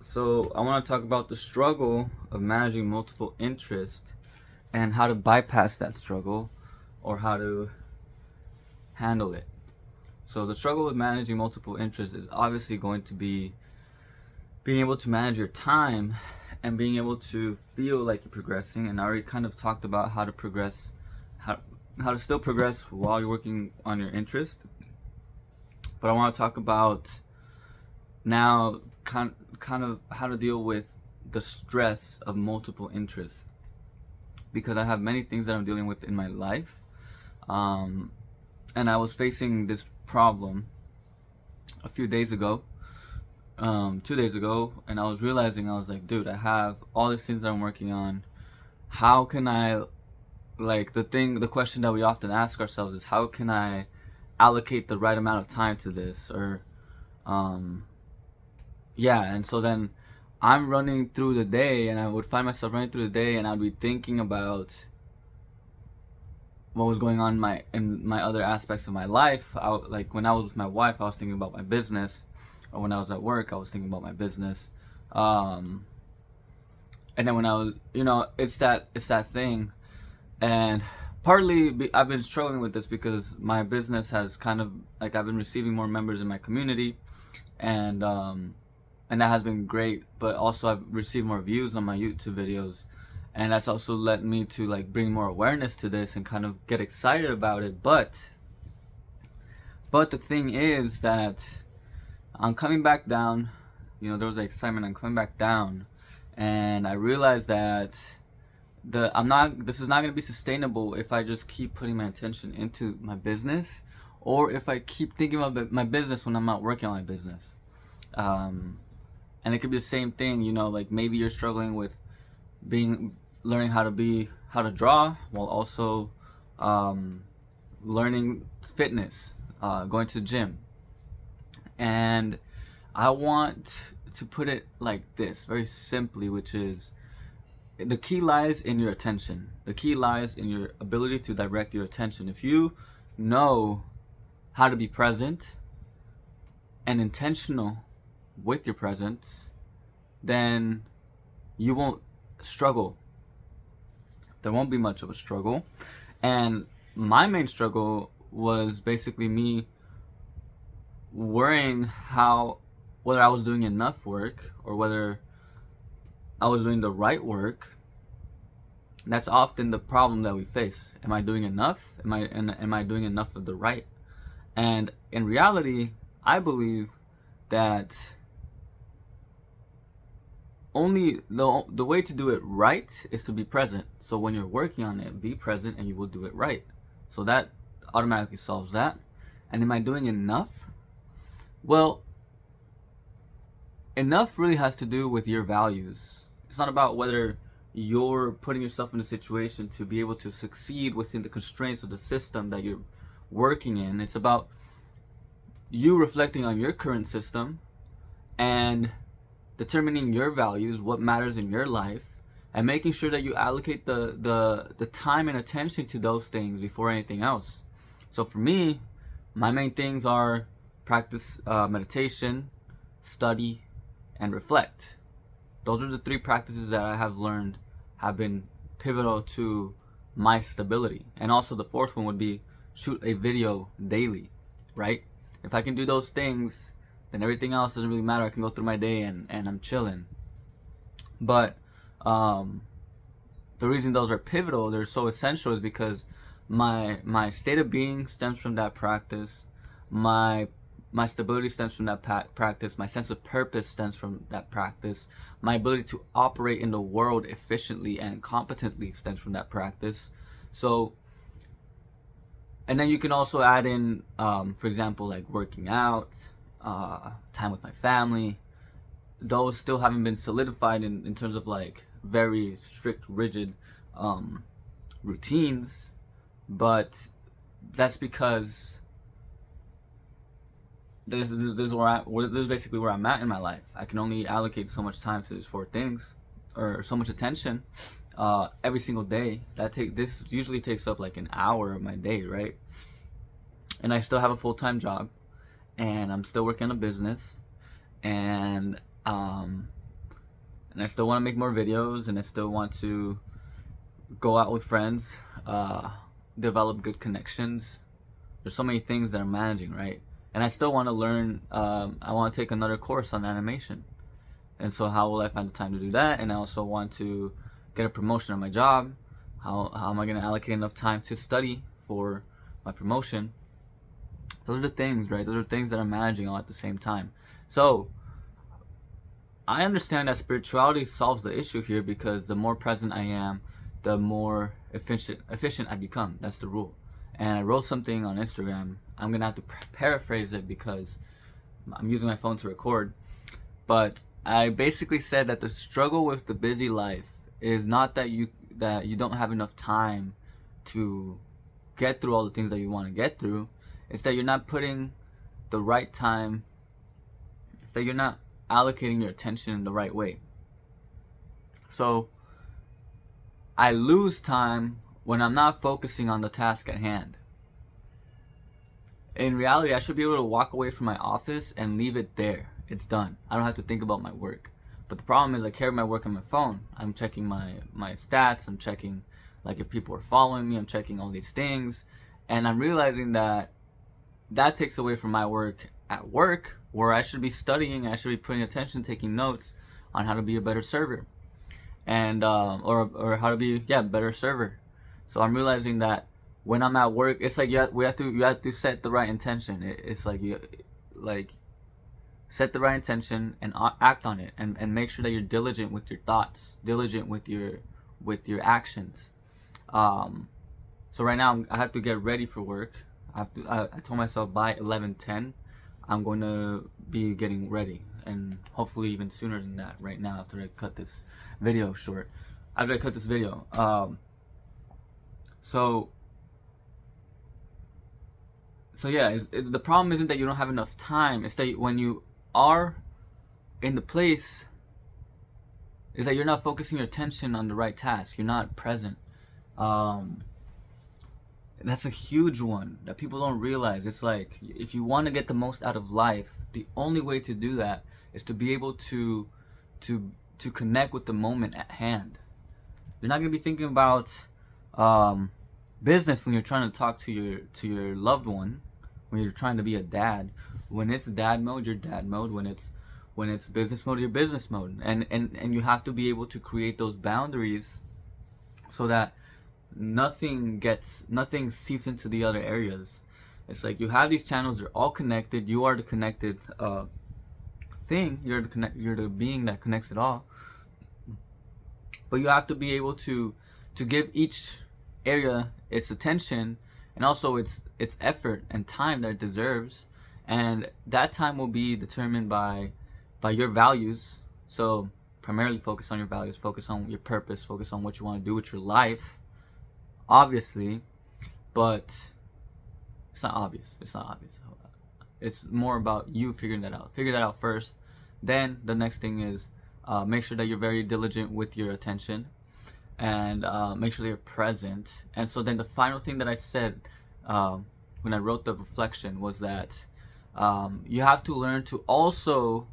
So I want to talk about the struggle of managing multiple interests and how to bypass that struggle or how to handle it. So the struggle with managing multiple interests is obviously going to be being able to manage your time and being able to feel like you're progressing. And I already kind of talked about how to progress, how how to still progress while you're working on your interest. But I want to talk about now kind of how to deal with the stress of multiple interests, because I have many things that I'm dealing with in my life, um, and I was facing this problem a few days ago, 2 days ago, and I was realizing, I was like, dude, I have all these things that I'm working on. How can I, like, the question that we often ask ourselves is, how can I allocate the right amount of time to this? Or um, yeah, and so then I'm running through the day, and I would find myself running through the day, and I'd be thinking about what was going on in my other aspects of my life. Like when I was with my wife, I was thinking about my business, or when I was at work, I was thinking about my business. Um, and then when I was, it's that thing, and I've been struggling with this because my business has kind of, like, I've been receiving more members in my community, and that has been great. But also I've received more views on my YouTube videos, and that's also led me to, like, bring more awareness to this and kind of get excited about it. But the thing is that I'm coming back down. There was the excitement. I'm coming back down, and I realized that this is not going to be sustainable if I just keep putting my attention into my business, or if I keep thinking about my business when I'm not working on my business. Um, and it could be the same thing, like maybe you're struggling with learning how to draw, while also um, learning fitness, going to the gym. And I want to put it like this, very simply, which is, the key lies in your attention. The key lies in your ability to direct your attention. If you know how to be present and intentional with your presence, then you won't struggle. There won't be much of a struggle. And my main struggle was basically me worrying whether I was doing enough work, or whether I was doing the right work. That's often the problem that we face. Am I doing enough? Am I doing enough of the right? And in reality, I believe that only the way to do it right is to be present. So when you're working on it, be present, and you will do it right. So that automatically solves that. And am I doing enough? Well, enough really has to do with your values. It's not about whether you're putting yourself in a situation to be able to succeed within the constraints of the system that you're working in. It's about you reflecting on your current system and determining your values, what matters in your life, and making sure that you allocate the time and attention to those things before anything else. So for me, my main things are practice meditation, study, and reflect. Those are the three practices that I have learned have been pivotal to my stability. And also the fourth one would be shoot a video daily, right? If I can do those things, then everything else doesn't really matter. I can go through my day and I'm chilling. But the reason those are pivotal, they're so essential, is because my state of being stems from that practice. My stability stems from that practice. My sense of purpose stems from that practice. My ability to operate in the world efficiently and competently stems from that practice. So, and then you can also add in, for example, like working out, time with my family. Those still haven't been solidified in terms of, like, very strict, rigid routines, but that's because this is basically where I'm at in my life. I can only allocate so much time to these four things, or so much attention, every single day. This usually takes up like an hour of my day, right? And I still have a full-time job, and I'm still working on a business, and And I still want to make more videos, and I still want to go out with friends, develop good connections. There's so many things that I'm managing, right? And I still want to learn. I want to take another course on animation, and so how will I find the time to do that? And I also want to get a promotion on my job. How am I going to allocate enough time to study for my promotion? Those are the things, right? Those are things that I'm managing all at the same time. So I understand that spirituality solves the issue here, because the more present I am, the more efficient I become. That's the rule. And I wrote something on Instagram. I'm gonna have to paraphrase it because I'm using my phone to record. But I basically said that the struggle with the busy life is not that you don't have enough time to get through all the things that you want to get through. It's that you're not putting the right time. It's that you're not allocating your attention in the right way. So I lose time when I'm not focusing on the task at hand. In reality, I should be able to walk away from my office and leave it there. It's done. I don't have to think about my work. But the problem is I carry my work on my phone. I'm checking my stats. I'm checking like if people are following me. I'm checking all these things. And I'm realizing that takes away from my work at work, where I should be studying. I should be putting attention, taking notes on how to be a better server. And or how to be better server. So I'm realizing that when I'm at work, it's like you have to set the right intention. It's like you set the right intention and act on it, and make sure that you're diligent with your thoughts, diligent with your actions. So right now I have to get ready for work. I told myself by 11:10 I'm going to be getting ready, and hopefully even sooner than that. Right now, after I cut this video short, So yeah, the problem isn't that you don't have enough time. It's that when you are in the place, is that you're not focusing your attention on the right task. You're not present. That's a huge one that people don't realize. It's like, if you want to get the most out of life, the only way to do that is to be able to connect with the moment at hand. You're not going to be thinking about business when you're trying to talk to your loved one, when you're trying to be a dad. When it's dad mode, you're dad mode. When it's business mode, you're business mode. And you have to be able to create those boundaries so that nothing seeps into the other areas. It's like you have these channels, they're all connected. You are the connected thing. You're the being that connects it all. But you have to be able to give each area its attention, and also its effort and time that it deserves. And that time will be determined by your values. So primarily focus on your values, focus on your purpose, focus on what you want to do with your life, obviously. But it's not obvious. It's more about you figuring that out. Figure that out first. Then the next thing is make sure that you're very diligent with your attention, and make sure that you're present. And so then the final thing that I said when I wrote the reflection was that you have to learn to also,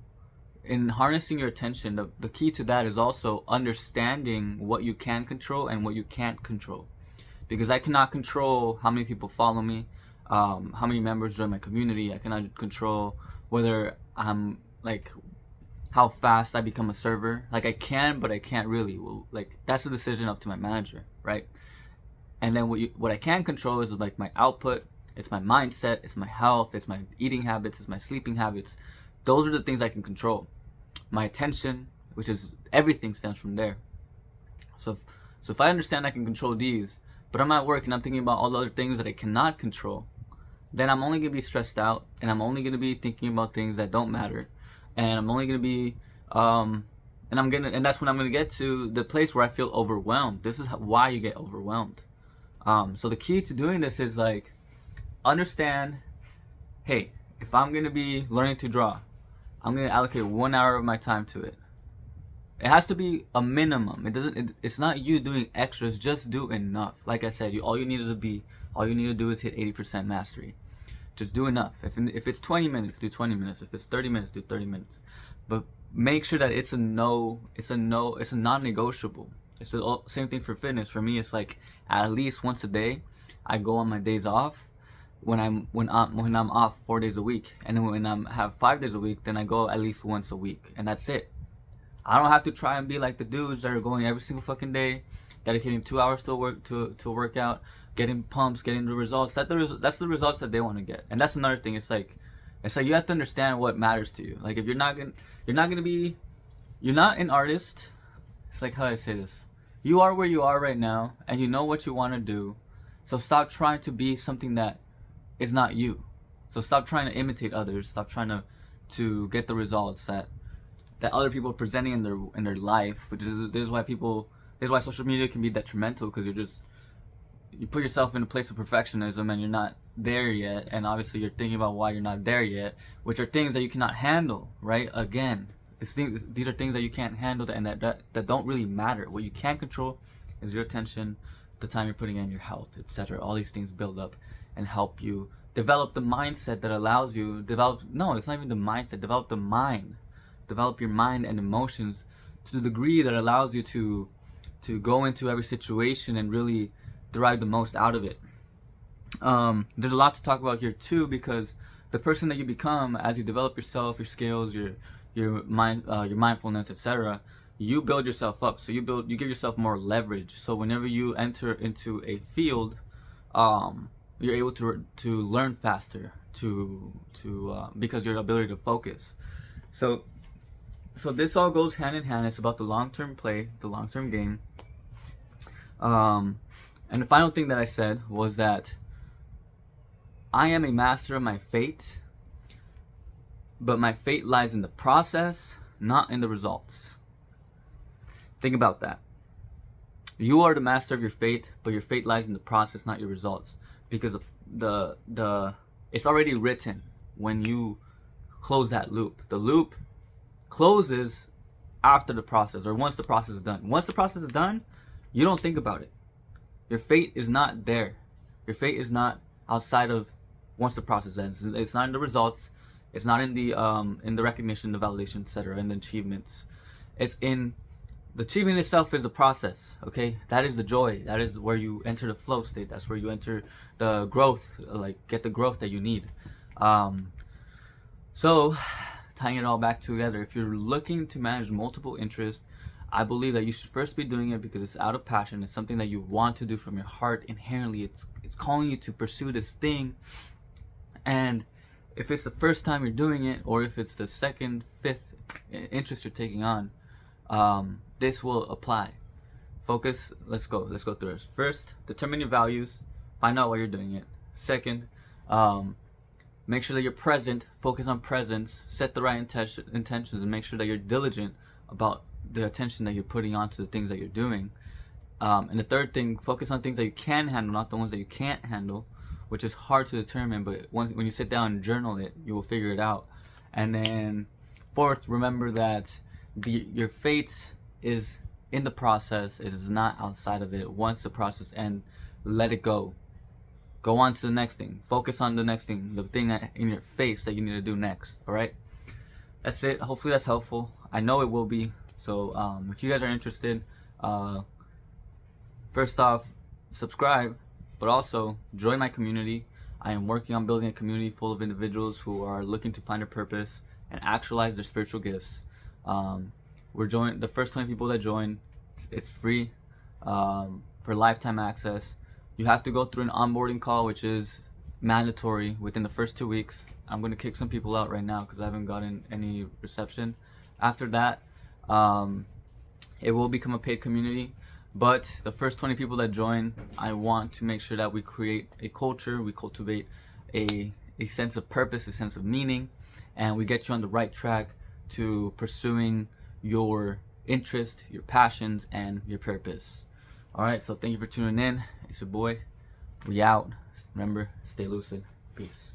in harnessing your attention, the key to that is also understanding what you can control and what you can't control. Because I cannot control how many people follow me, how many members join my community. I cannot control whether I'm like how fast I become a server. Like I can, but I can't really. Well, like that's a decision up to my manager, right? And then what I can control is like my output. It's my mindset. It's my health. It's my eating habits. It's my sleeping habits. Those are the things I can control. My attention, which is everything, stems from there. So if I understand I can control these, but I'm at work and I'm thinking about all the other things that I cannot control, then I'm only gonna be stressed out, and I'm only gonna be thinking about things that don't matter, and I'm only gonna be and that's when I'm gonna get to the place where I feel overwhelmed. This is why you get overwhelmed. So the key to doing this is like, understand, hey, if I'm gonna be learning to draw, I'm gonna allocate 1 hour of my time to it. It has to be a minimum. It's not you doing extras. Just do enough. Like I said, all you need to do is hit 80% mastery. Just do enough. If it's 20 minutes, do 20 minutes. If it's 30 minutes, do 30 minutes. But make sure that it's a non-negotiable. It's the same thing for fitness. For me, it's like at least once a day I go on my days off, when I'm off 4 days a week, and then when I'm have 5 days a week, then I go at least once a week, and that's it. I don't have to try and be like the dudes that are going every single fucking day, dedicating 2 hours to work out, getting pumps, getting the results. That's the results that they want to get. And that's another thing. It's like you have to understand what matters to you. Like if you're not an artist. It's like, how do I say this? You are where you are right now, and you know what you want to do. So stop trying to be something that is not you. So stop trying to imitate others. Stop trying to get the results that other people are presenting in their life. Which is why social media can be detrimental, because you put yourself in a place of perfectionism and you're not there yet, and obviously you're thinking about why you're not there yet, which are things that you cannot handle. Right? Again, these are things that you can't handle, and that don't really matter. What you can control is your attention, the time you're putting in, your health, etc. All these things build up and help you develop the mindset that allows you it's not even the mindset. Develop the mind. Develop your mind and emotions to the degree that allows you to go into every situation and really derive the most out of it. There's a lot to talk about here too, because the person that you become as you develop yourself, your skills, your mindfulness, etc., you build yourself up. So you give yourself more leverage. So whenever you enter into a field, you're able to learn faster, because your ability to focus. So this all goes hand in hand. It's about the long-term play, the long-term game. And the final thing that I said was that I am a master of my fate, but my fate lies in the process, not in the results. Think about that. You are the master of your fate, but your fate lies in the process, not your results. Because of it's already written when you close that loop. The loop closes after the process, or once the process is done. Once the process is done, you don't think about it. Your fate is not there. Your fate is not outside of once the process ends. It's not in the results. It's not in the recognition, the validation, etc., and the achievements. It's in the achievement itself is the process. Okay, that is the joy. That is where you enter the flow state. That's where you enter the growth, like get the growth that you need. So tying it all back together, if you're looking to manage multiple interests, I believe that you should first be doing it because it's out of passion. It's something that you want to do from your heart. Inherently, it's calling you to pursue this thing. And if it's the first time you're doing it, or if it's the second, fifth interest you're taking on, this will apply. Focus. Let's go through this. First, determine your values. Find out why you're doing it. Second, make sure that you're present. Focus on presence. Set the right intentions, and make sure that you're diligent about the attention that you're putting onto the things that you're doing. And the third thing, focus on things that you can handle, not the ones that you can't handle, which is hard to determine, but when you sit down and journal it, you will figure it out. And then fourth, remember that your fate is in the process. It is not outside of it. Once the process ends, let it go. Go on to the next thing. Focus on the next thing, the thing that in your face that you need to do next. All right? That's it. Hopefully that's helpful. I know it will be. So if you guys are interested, first off, subscribe, but also join my community. I am working on building a community full of individuals who are looking to find a purpose and actualize their spiritual gifts. The first 20 people that join, it's free for lifetime access. You have to go through an onboarding call, which is mandatory within the first 2 weeks. I'm going to kick some people out right now because I haven't gotten any reception. After that, it will become a paid community. But the first 20 people that join, I want to make sure that we create a culture, we cultivate a sense of purpose, a sense of meaning, and we get you on the right track to pursuing your interest, your passions, and your purpose. All right, so thank you for tuning in. It's your boy. We out. Remember, stay lucid. Peace.